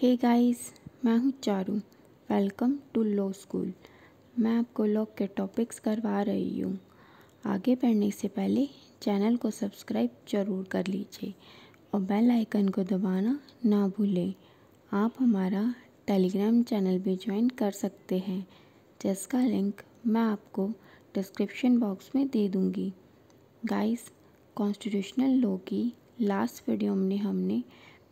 हे guys, मैं हूँ Charu. Welcome to law school. मैं आपको लॉ के टॉपिक्स करवा रही हूँ। आगे बढ़ने से पहले चैनल को सब्सक्राइब जरूर कर लीजिए और बेल आइकन को दबाना ना भूलें। आप हमारा टेलीग्राम चैनल भी ज्वाइन कर सकते हैं, जिसका लिंक मैं आपको डिस्क्रिप्शन बॉक्स में दे दूँगी। गाइस, कॉन्स्टिट्यूशनल लॉ की लास्ट वीडियो में हमने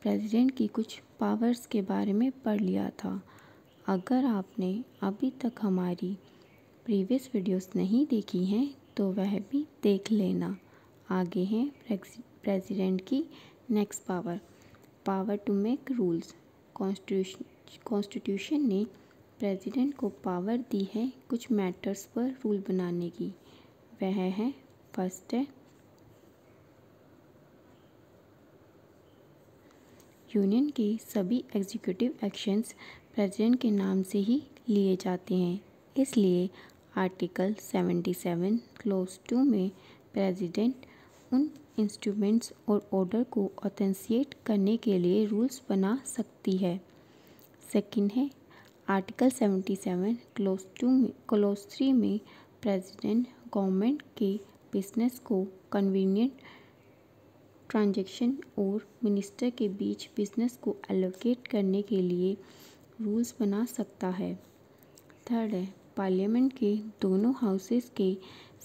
प्रेसिडेंट की कुछ पावर्स के बारे में पढ़ लिया था। अगर आपने अभी तक हमारी प्रीवियस वीडियोस नहीं देखी हैं तो वह भी देख लेना। आगे हैं प्रेसिडेंट की next power to make rules. Constitution ने प्रेसिडेंट को पावर दी है कुछ मैटर्स पर रूल बनाने की। वह है फर्स्ट है यूनियन के सभी एग्जीक्यूटिव एक्शंस प्रेसिडेंट के नाम से ही लिए जाते हैं, इसलिए आर्टिकल 77 क्लोज 2 में प्रेसिडेंट उन इंस्ट्रूमेंट्स और ऑर्डर को ऑथेंटिकेट करने के लिए रूल्स बना सकती है। सेकंड है आर्टिकल 77 क्लोज 3 में प्रेसिडेंट गवर्नमेंट के बिजनेस को कन्वीनियंट ट्रांजैक्शन और मिनिस्टर के बीच बिजनेस को एलोकेट करने के लिए रूल्स बना सकता है। थर्ड है पार्लियामेंट के दोनों हाउसेस के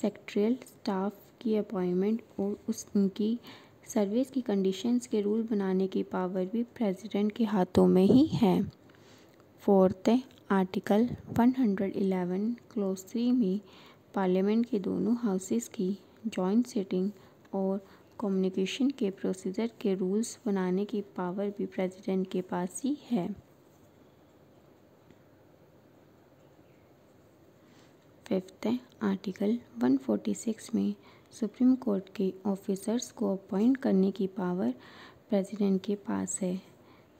सेक्रेटरियल स्टाफ की अपॉइंटमेंट और उनकी सर्विस की कंडीशंस के रूल बनाने की पावर भी प्रेसिडेंट के हाथों में ही है। फोर्थ है आर्टिकल 111 क्लोज 3 में पार्लियामेंट के दोनों हाउसेस की जॉइंट सिटिंग और कम्युनिकेशन के प्रोसीजर के रूल्स बनाने की पावर भी प्रेसिडेंट के पास ही है। फिफ्थ है आर्टिकल 146 में सुप्रीम कोर्ट के ऑफिसर्स को अपॉइंट करने की पावर प्रेसिडेंट के पास है।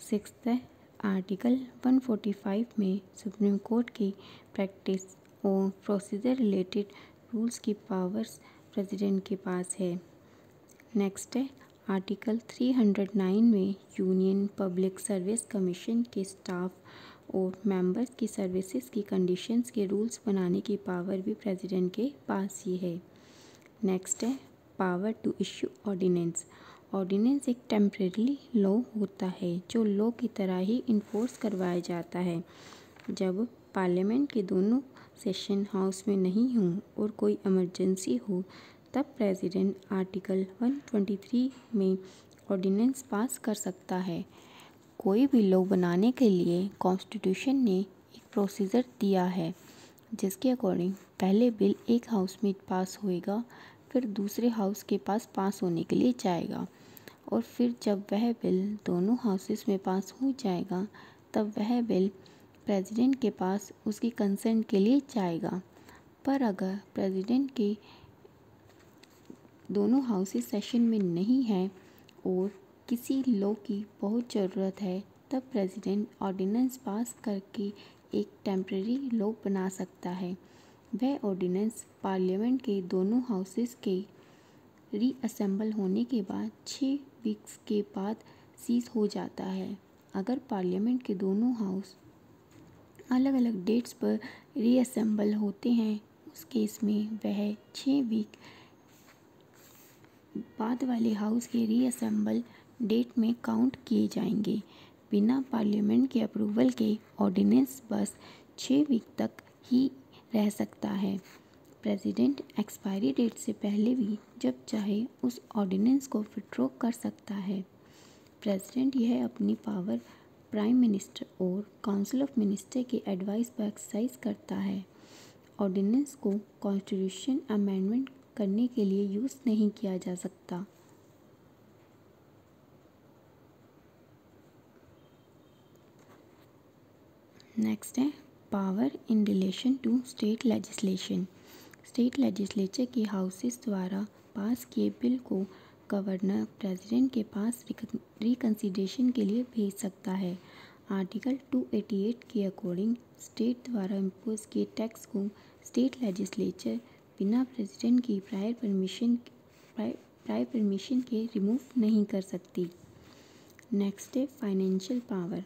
सिक्स्थ है आर्टिकल 145 में सुप्रीम कोर्ट की प्रैक्टिस और प्रोसीजर रिलेटेड रूल्स की पावर्स प्रेसिडेंट के पास है। नेक्स्ट है आर्टिकल 309 में यूनियन पब्लिक सर्विस कमीशन के स्टाफ और मेंबर्स की सर्विसेज की कंडीशंस के रूल्स बनाने की पावर भी प्रेसिडेंट के पास ही है। नेक्स्ट है power to issue ordinance. Ordinance एक टेम्परेरी लॉ होता है जो लॉ की तरह ही इन्फोर्स करवाया जाता है। जब पार्लियामेंट के दोनों सेशन हाउस में नहीं हों और कोई इमरजेंसी हो तब प्रेसिडेंट आर्टिकल 123 में ऑर्डिनेंस पास कर सकता है। कोई भी लॉ बनाने के लिए कॉन्स्टिट्यूशन ने एक प्रोसीजर दिया है, जिसके अकॉर्डिंग पहले बिल एक हाउस में पास होएगा, फिर दूसरे हाउस के पास होने के लिए जाएगा और फिर जब वह बिल दोनों हाउसेस में पास हो जाएगा तब वह बिल प्रेसिडेंट के पास उसकी कंसेंट के लिए जाएगा। पर अगर प्रेसिडेंट के दोनों हाउसेस सेशन में नहीं है और किसी लॉ की बहुत ज़रूरत है तब प्रेसिडेंट ऑर्डिनेंस पास करके एक टेम्परेरी लॉ बना सकता है। वह ऑर्डिनेंस पार्लियामेंट के दोनों हाउसेस के रीअसेंबल होने के बाद 6 वीक्स के बाद सीज हो जाता है। अगर पार्लियामेंट के दोनों हाउस अलग अलग डेट्स पर रीअसेंबल होते हैं उस केस में वह 6 वीक बाद वाले हाउस के रीअसेंबल डेट में काउंट किए जाएंगे। बिना पार्लियामेंट के अप्रूवल के ऑर्डिनेंस बस 6 वीक तक ही रह सकता है। प्रेसिडेंट एक्सपायरी डेट से पहले भी जब चाहे उस ऑर्डिनेंस को विथड्रॉ कर सकता है। प्रेसिडेंट यह अपनी पावर प्राइम मिनिस्टर और काउंसिल ऑफ मिनिस्टर के एडवाइस पर एक्सरसाइज करता है। ऑर्डिनेंस को कॉन्स्टिट्यूशन अमेंडमेंट करने के लिए यूज़ नहीं किया जा सकता। नेक्स्ट है power in relation to state legislation. State legislature के हाउसेस द्वारा पास किए बिल को गवर्नर प्रेसिडेंट के पास रिकंसिडरेशन के लिए भेज सकता है। आर्टिकल 288 के अकॉर्डिंग स्टेट द्वारा इम्पोज किए टैक्स को स्टेट लेजिस्लेचर बिना प्रेसिडेंट की प्रायर परमिशन के रिमूव नहीं कर सकती। नेक्स्ट है फाइनेंशियल पावर।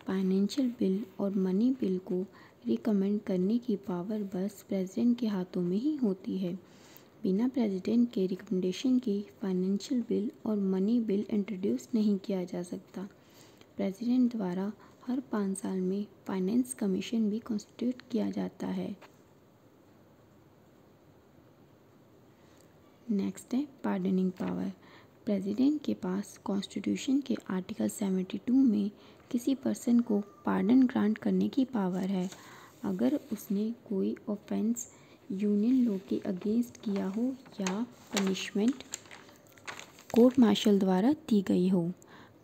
फाइनेंशियल बिल और मनी बिल को रिकमेंड करने की पावर बस प्रेसिडेंट के हाथों में ही होती है। बिना प्रेसिडेंट के रिकमेंडेशन के फाइनेंशियल बिल और मनी बिल इंट्रोड्यूस नहीं किया जा सकता। प्रेसिडेंट द्वारा हर 5 साल में फाइनेंस कमीशन भी कॉन्स्टिट्यूट किया जाता है। नेक्स्ट है पार्डनिंग पावर। प्रेसिडेंट के पास कॉन्स्टिट्यूशन के आर्टिकल 72 में किसी पर्सन को पार्डन ग्रांट करने की पावर है अगर उसने कोई ऑफेंस यूनियन लॉ के अगेंस्ट किया हो या पनिशमेंट कोर्ट मार्शल द्वारा दी गई हो।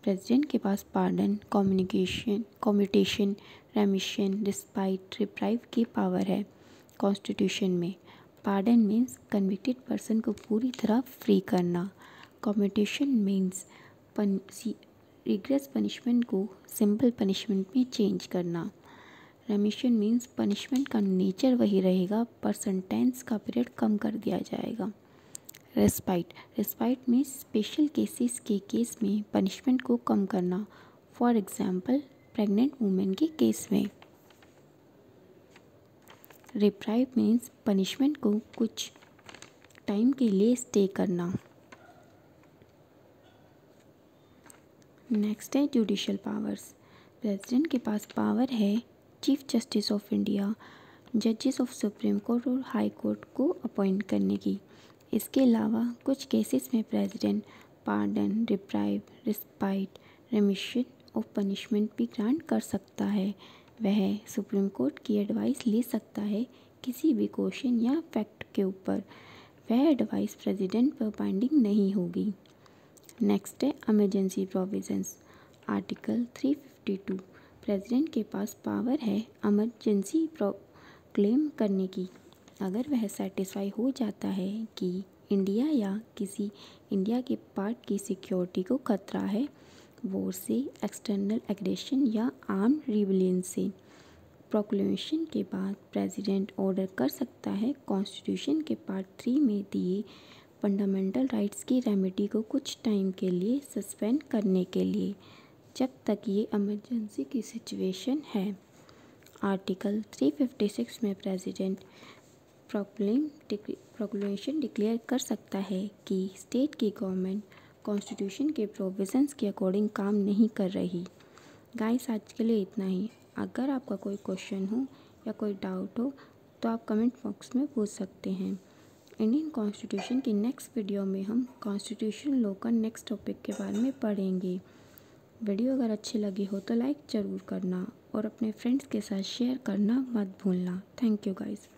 प्रेसिडेंट के पास pardon, commutation, remission, respite, reprieve की पावर है। कॉन्स्टिट्यूशन में पार्डन मीन्स कन्विक्टेड पर्सन को पूरी तरह फ्री करना। कम्यूटेशन मीन्स रिग्रेस पनिशमेंट को सिंपल पनिशमेंट में चेंज करना। रेमिशन मीन्स पनिशमेंट का नेचर वही रहेगा पर सेंटेंस का पीरियड कम कर दिया जाएगा। रिस्पाइट मीन्स स्पेशल केसेस के केस में पनिशमेंट को कम करना, फॉर एग्जांपल प्रेग्नेंट वुमेन के केस में। रिप्राइव मीन्स पनिशमेंट को कुछ टाइम के लिए स्टे करना। नेक्स्ट है जुडिशल पावर्स। प्रेसिडेंट के पास पावर है चीफ जस्टिस ऑफ इंडिया, जजेस ऑफ सुप्रीम कोर्ट और हाई कोर्ट को अपॉइंट करने की। इसके अलावा कुछ केसेस में president pardon, reprieve, respite, रेमिशन of punishment भी ग्रांट कर सकता है। वह सुप्रीम कोर्ट की एडवाइस ले सकता है किसी भी क्वेश्चन या फैक्ट के ऊपर। वह एडवाइस प्रेसिडेंट पर बाइंडिंग नहीं होगी। नेक्स्ट है इमरजेंसी प्रोविजंस। आर्टिकल 352। प्रेसिडेंट के पास पावर है इमरजेंसी क्लेम करने की अगर वह सेटिस्फाई हो जाता है कि इंडिया या किसी इंडिया के पार्ट की सिक्योरिटी को खतरा है, वॉर से, एक्सटर्नल एग्रेशन या आर्म रिबेलियन से। प्रोक्लेमेशन के बाद प्रेसिडेंट ऑर्डर कर सकता है कॉन्स्टिट्यूशन के पार्ट 3 में दिए फंडामेंटल राइट्स की रेमेडी को कुछ टाइम के लिए सस्पेंड करने के लिए, जब तक ये इमरजेंसी की सिचुएशन है। आर्टिकल 356 में प्रेसिडेंट प्रोक्लेमेशन डिक्लेयर कर सकता है कि स्टेट की गवर्नमेंट कॉन्स्टिट्यूशन के प्रोविजंस के अकॉर्डिंग काम नहीं कर रही। गाइस आज के लिए इतना ही। अगर आपका कोई क्वेश्चन हो या कोई डाउट हो तो आप कमेंट बॉक्स में पूछ सकते हैं। इंडियन कॉन्स्टिट्यूशन की नेक्स्ट वीडियो में हम कॉन्स्टिट्यूशन लॉ का नेक्स्ट टॉपिक के बारे में पढ़ेंगे। वीडियो अगर अच्छी लगी हो तो लाइक ज़रूर करना और अपने फ्रेंड्स के साथ शेयर करना मत भूलना। Thank you guys.